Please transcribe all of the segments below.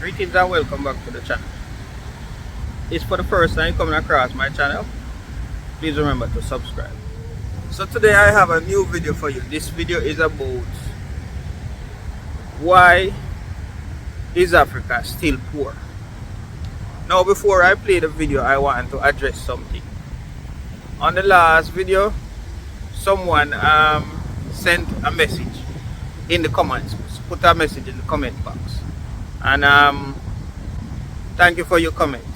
Greetings and welcome back to the channel. If for the first time coming across my channel, please remember to subscribe. So today I have a new video for you. This video is about why is Africa still poor. Now before I play the video, I want to address something. On the last video, someone sent a message in the comments, put a message in the comment box. And thank you for your comments.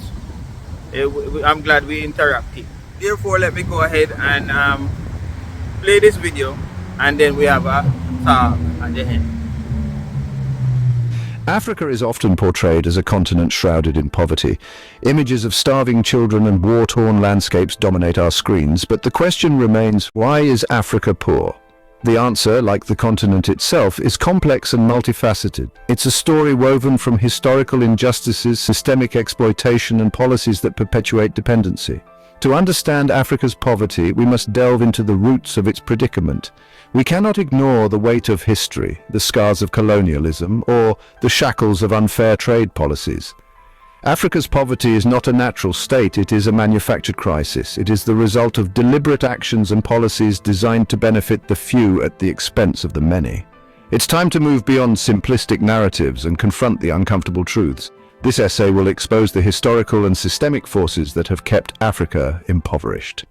I'm glad we interacted. Therefore, let me go ahead and play this video, and then we have a talk at the end. Africa is often portrayed as a continent shrouded in poverty. Images of starving children and war-torn landscapes dominate our screens, but the question remains, why is Africa poor? The answer, like the continent itself, is complex and multifaceted. It's a story woven from historical injustices, systemic exploitation, and policies that perpetuate dependency. To understand Africa's poverty, we must delve into the roots of its predicament. We cannot ignore the weight of history, the scars of colonialism, or the shackles of unfair trade policies. Africa's poverty is not a natural state, it is a manufactured crisis. It is the result of deliberate actions and policies designed to benefit the few at the expense of the many. It's time to move beyond simplistic narratives and confront the uncomfortable truths. This essay will expose the historical and systemic forces that have kept Africa impoverished.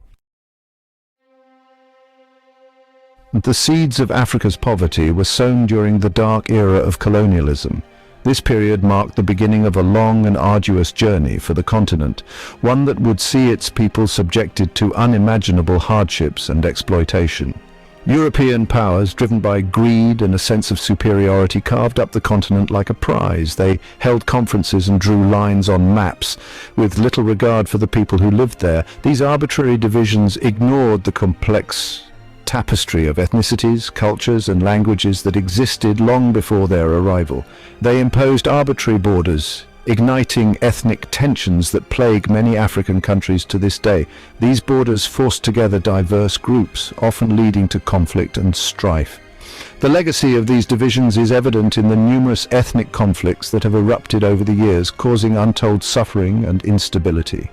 The seeds of Africa's poverty were sown during the dark era of colonialism. This period marked the beginning of a long and arduous journey for the continent, one that would see its people subjected to unimaginable hardships and exploitation. European powers, driven by greed and a sense of superiority, carved up the continent like a prize. They held conferences and drew lines on maps, with little regard for the people who lived there. These arbitrary divisions ignored the complex tapestry of ethnicities, cultures, and languages that existed long before their arrival. They imposed arbitrary borders, igniting ethnic tensions that plague many African countries to this day. These borders forced together diverse groups, often leading to conflict and strife. The legacy of these divisions is evident in the numerous ethnic conflicts that have erupted over the years, causing untold suffering and instability.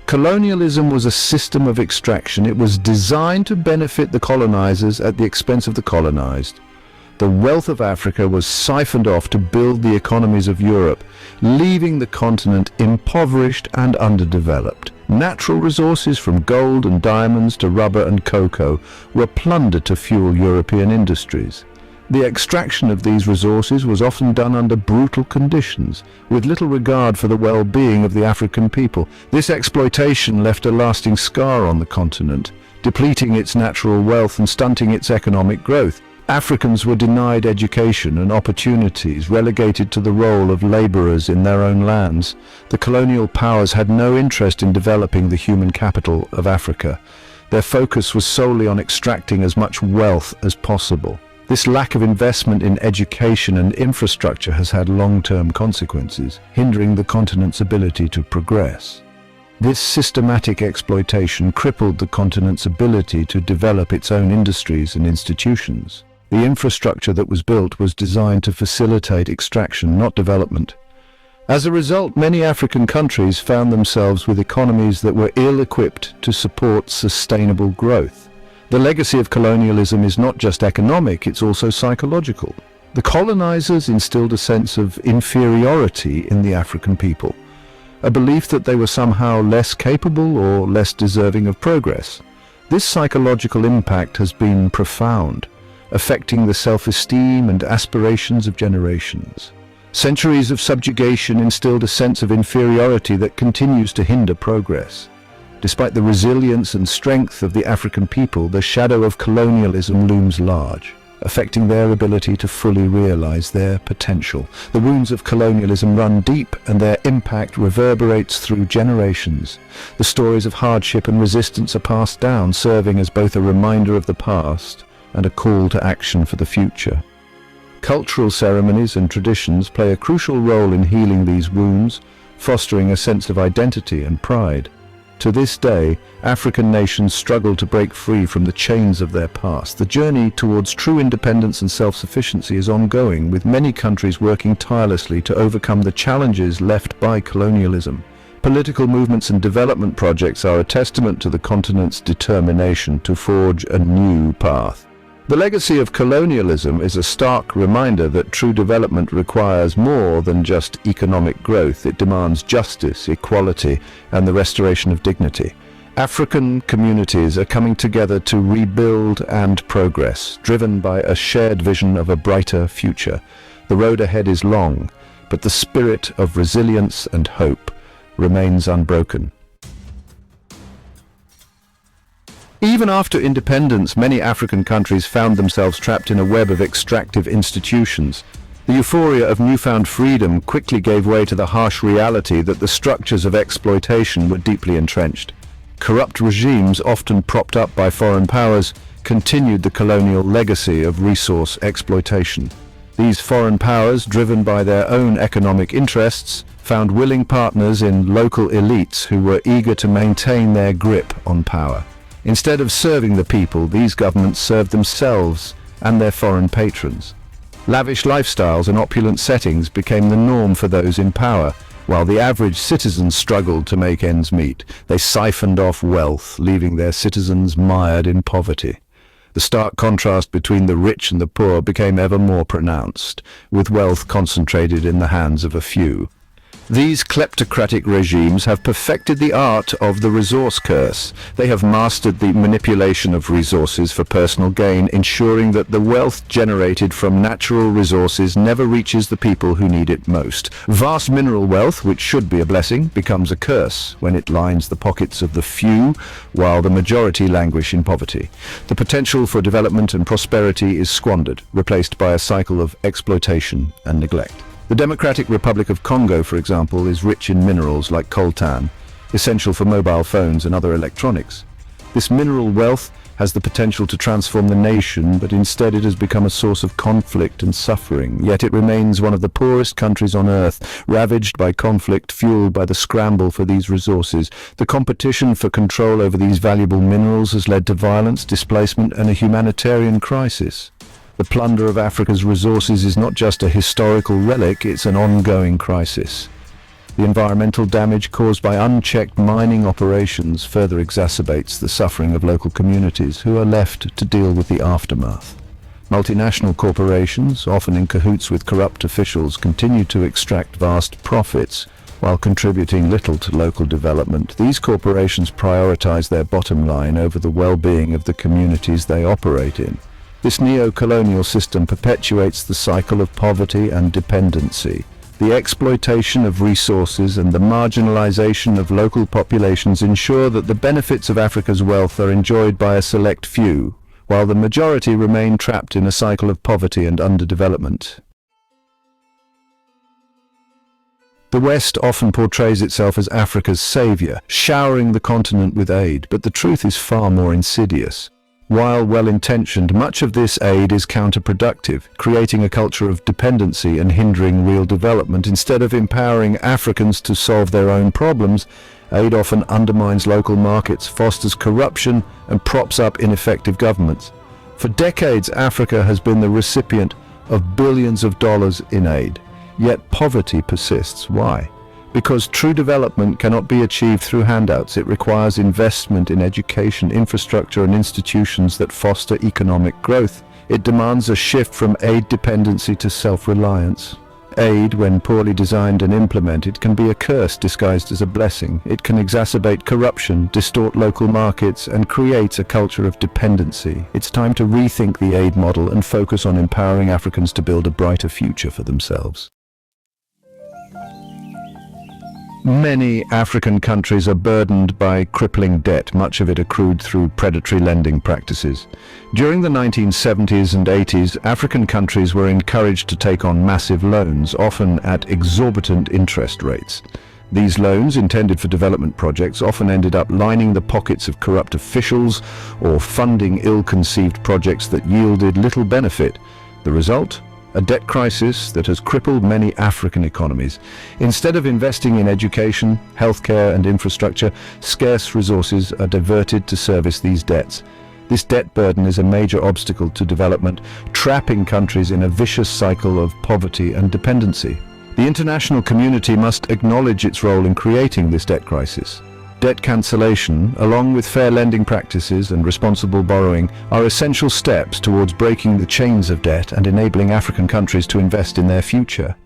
Colonialism was a system of extraction. It was designed to benefit the colonizers at the expense of the colonized. The wealth of Africa was siphoned off to build the economies of Europe, leaving the continent impoverished and underdeveloped. Natural resources from gold and diamonds to rubber and cocoa were plundered to fuel European industries. The extraction of these resources was often done under brutal conditions, with little regard for the well-being of the African people. This exploitation left a lasting scar on the continent, depleting its natural wealth and stunting its economic growth. Africans were denied education and opportunities, relegated to the role of laborers in their own lands. The colonial powers had no interest in developing the human capital of Africa. Their focus was solely on extracting as much wealth as possible. This lack of investment in education and infrastructure has had long-term consequences, hindering the continent's ability to progress. This systematic exploitation crippled the continent's ability to develop its own industries and institutions. The infrastructure that was built was designed to facilitate extraction, not development. As a result, many African countries found themselves with economies that were ill-equipped to support sustainable growth. The legacy of colonialism is not just economic, it's also psychological. The colonizers instilled a sense of inferiority in the African people, a belief that they were somehow less capable or less deserving of progress. This psychological impact has been profound, affecting the self-esteem and aspirations of generations. Centuries of subjugation instilled a sense of inferiority that continues to hinder progress. Despite the resilience and strength of the African people, the shadow of colonialism looms large, affecting their ability to fully realize their potential. The wounds of colonialism run deep, and their impact reverberates through generations. The stories of hardship and resistance are passed down, serving as both a reminder of the past and a call to action for the future. Cultural ceremonies and traditions play a crucial role in healing these wounds, fostering a sense of identity and pride. To this day, African nations struggle to break free from the chains of their past. The journey towards true independence and self-sufficiency is ongoing, with many countries working tirelessly to overcome the challenges left by colonialism. Political movements and development projects are a testament to the continent's determination to forge a new path. The legacy of colonialism is a stark reminder that true development requires more than just economic growth. It demands justice, equality, and the restoration of dignity. African communities are coming together to rebuild and progress, driven by a shared vision of a brighter future. The road ahead is long, but the spirit of resilience and hope remains unbroken. Even after independence, many African countries found themselves trapped in a web of extractive institutions. The euphoria of newfound freedom quickly gave way to the harsh reality that the structures of exploitation were deeply entrenched. Corrupt regimes, often propped up by foreign powers, continued the colonial legacy of resource exploitation. These foreign powers, driven by their own economic interests, found willing partners in local elites who were eager to maintain their grip on power. Instead of serving the people, these governments served themselves and their foreign patrons. Lavish lifestyles and opulent settings became the norm for those in power, while the average citizen struggled to make ends meet. They siphoned off wealth, leaving their citizens mired in poverty. The stark contrast between the rich and the poor became ever more pronounced, with wealth concentrated in the hands of a few. These kleptocratic regimes have perfected the art of the resource curse. They have mastered the manipulation of resources for personal gain, ensuring that the wealth generated from natural resources never reaches the people who need it most. Vast mineral wealth, which should be a blessing, becomes a curse when it lines the pockets of the few, while the majority languish in poverty. The potential for development and prosperity is squandered, replaced by a cycle of exploitation and neglect. The Democratic Republic of Congo, for example, is rich in minerals like coltan, essential for mobile phones and other electronics. This mineral wealth has the potential to transform the nation, but instead it has become a source of conflict and suffering. Yet it remains one of the poorest countries on earth, ravaged by conflict fueled by the scramble for these resources. The competition for control over these valuable minerals has led to violence, displacement, and a humanitarian crisis. The plunder of Africa's resources is not just a historical relic, it's an ongoing crisis. The environmental damage caused by unchecked mining operations further exacerbates the suffering of local communities who are left to deal with the aftermath. Multinational corporations, often in cahoots with corrupt officials, continue to extract vast profits while contributing little to local development. These corporations prioritize their bottom line over the well-being of the communities they operate in. This neo-colonial system perpetuates the cycle of poverty and dependency. The exploitation of resources and the marginalization of local populations ensure that the benefits of Africa's wealth are enjoyed by a select few, while the majority remain trapped in a cycle of poverty and underdevelopment. The West often portrays itself as Africa's savior, showering the continent with aid, but the truth is far more insidious. While well-intentioned, much of this aid is counterproductive, creating a culture of dependency and hindering real development. Instead of empowering Africans to solve their own problems, aid often undermines local markets, fosters corruption, and props up ineffective governments. For decades, Africa has been the recipient of billions of dollars in aid, yet poverty persists. Why? Because true development cannot be achieved through handouts. It requires investment in education, infrastructure, and institutions that foster economic growth. It demands a shift from aid dependency to self-reliance. Aid, when poorly designed and implemented, can be a curse disguised as a blessing. It can exacerbate corruption, distort local markets, and create a culture of dependency. It's time to rethink the aid model and focus on empowering Africans to build a brighter future for themselves. Many African countries are burdened by crippling debt, much of it accrued through predatory lending practices. During the 1970s and 80s, African countries were encouraged to take on massive loans, often at exorbitant interest rates. These loans, intended for development projects, often ended up lining the pockets of corrupt officials or funding ill-conceived projects that yielded little benefit. The result? a debt crisis that has crippled many African economies. Instead of investing in education, healthcare and infrastructure, scarce resources are diverted to service these debts. This debt burden is a major obstacle to development, trapping countries in a vicious cycle of poverty and dependency. The international community must acknowledge its role in creating this debt crisis. Debt cancellation, along with fair lending practices and responsible borrowing, are essential steps towards breaking the chains of debt and enabling African countries to invest in their future.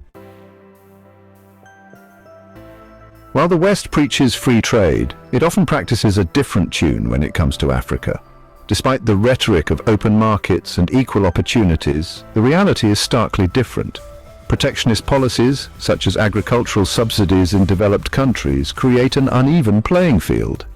While the West preaches free trade, it often practices a different tune when it comes to Africa. Despite the rhetoric of open markets and equal opportunities, the reality is starkly different. Protectionist policies, such as agricultural subsidies in developed countries, create an uneven playing field.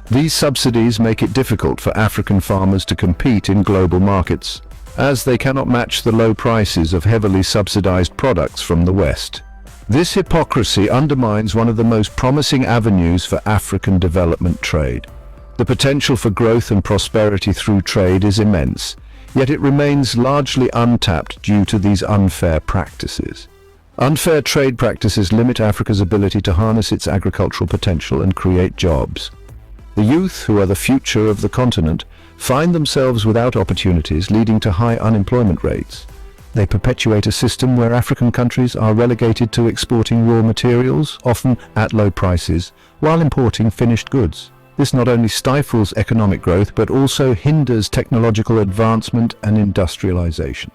These subsidies make it difficult for African farmers to compete in global markets, as they cannot match the low prices of heavily subsidized products from the West. This hypocrisy undermines one of the most promising avenues for African development trade. The potential for growth and prosperity through trade is immense, yet it remains largely untapped due to these unfair practices. Unfair trade practices limit Africa's ability to harness its agricultural potential and create jobs. The youth, who are the future of the continent, find themselves without opportunities, leading to high unemployment rates. They perpetuate a system where African countries are relegated to exporting raw materials, often at low prices, while importing finished goods. This not only stifles economic growth, but also hinders technological advancement and industrialization.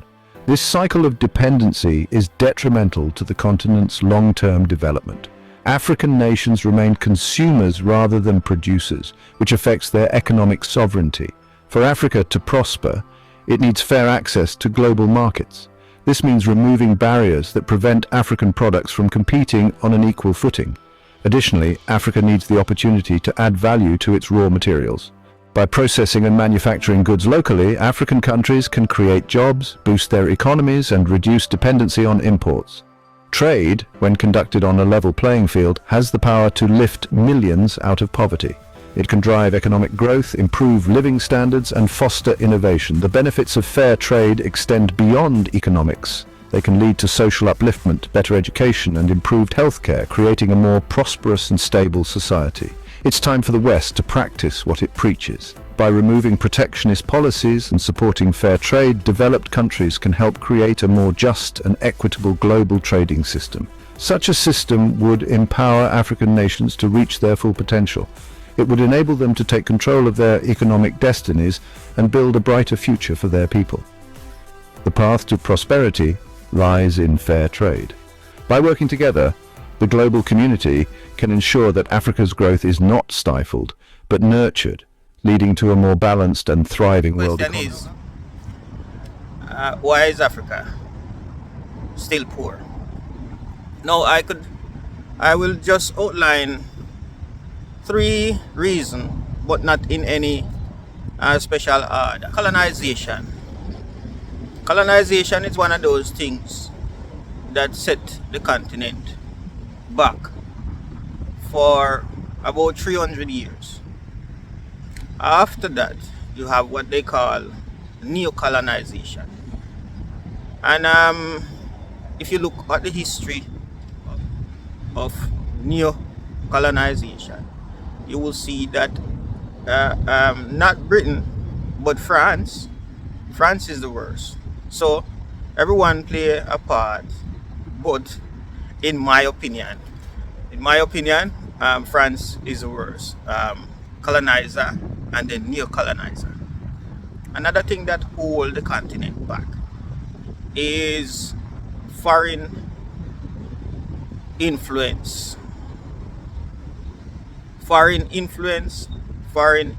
This cycle of dependency is detrimental to the continent's long-term development. African nations remain consumers rather than producers, which affects their economic sovereignty. For Africa to prosper, it needs fair access to global markets. This means removing barriers that prevent African products from competing on an equal footing. Additionally, Africa needs the opportunity to add value to its raw materials. By processing and manufacturing goods locally, African countries can create jobs, boost their economies, and reduce dependency on imports. Trade, when conducted on a level playing field, has the power to lift millions out of poverty. It can drive economic growth, improve living standards, and foster innovation. The benefits of fair trade extend beyond economics. They can lead to social upliftment, better education, and improved healthcare, creating a more prosperous and stable society. It's time for the West to practice what it preaches. By removing protectionist policies and supporting fair trade, developed countries can help create a more just and equitable global trading system. Such a system would empower African nations to reach their full potential. It would enable them to take control of their economic destinies and build a brighter future for their people. The path to prosperity lies in fair trade. By working together, the global community can ensure that Africa's growth is not stifled, but nurtured, leading to a more balanced and thriving world economy. Question is, why is Africa still poor? Now, I will just outline 3 reasons, but not in any special order. Colonization. Colonization is one of those things that set the continent back for about 300 years. After that, you have what they call neo-colonization. And if you look at the history of neo-colonization, you will see that not Britain, but France is the worst. So everyone play a part, but in my opinion, France is the worst colonizer and then neo-colonizer. Another thing that holds the continent back is foreign influence, foreign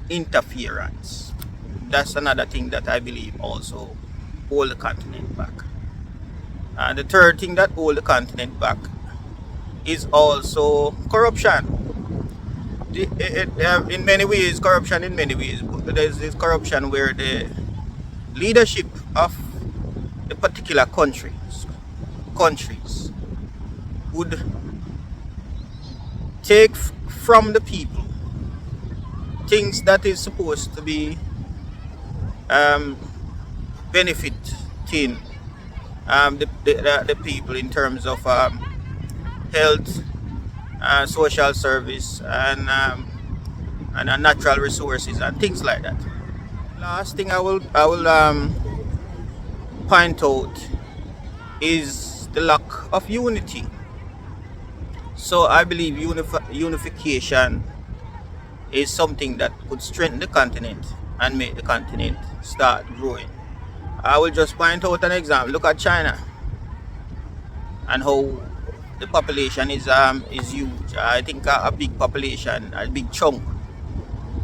interference. That's another thing that I believe also hold the continent back. And the third thing that hold the continent back is also corruption. In many ways, corruption in many ways. But there's this corruption where the leadership of the particular countries would take from the people things that is supposed to be benefiting the people in terms of health, social service, and natural resources and things like that. Last thing I will point out is the lack of unity. So I believe unification is something that could strengthen the continent and make the continent start growing. I will just point out an example. Look at China and how the population is huge. I think a big population, a big chunk,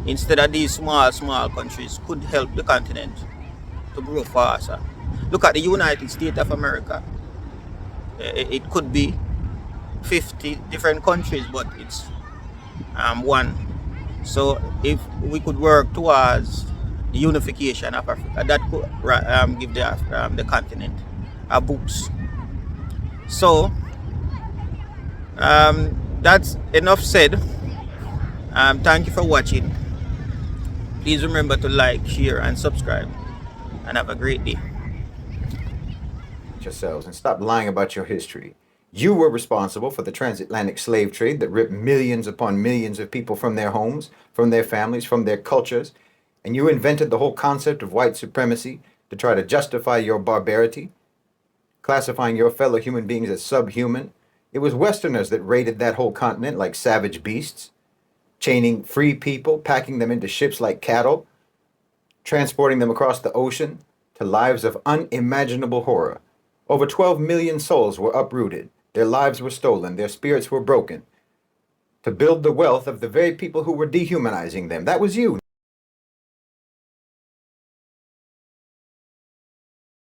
instead of these small countries, could help the continent to grow faster. Look at the United States of America. It could be 50 different countries, but it's one. So if we could work towards the unification of Africa, that could give the continent a boost. So that's enough said. Thank you for watching. Please remember to like, share, and subscribe, and have a great day. Yourselves and stop lying about your history. You were responsible for the transatlantic slave trade that ripped millions upon millions of people from their homes, from their families, from their cultures, and you invented the whole concept of white supremacy to try to justify your barbarity, classifying your fellow human beings as subhuman. It was Westerners that raided that whole continent like savage beasts, chaining free people, packing them into ships like cattle, transporting them across the ocean to lives of unimaginable horror. Over 12 million souls were uprooted, their lives were stolen, their spirits were broken, to build the wealth of the very people who were dehumanizing them. That was you.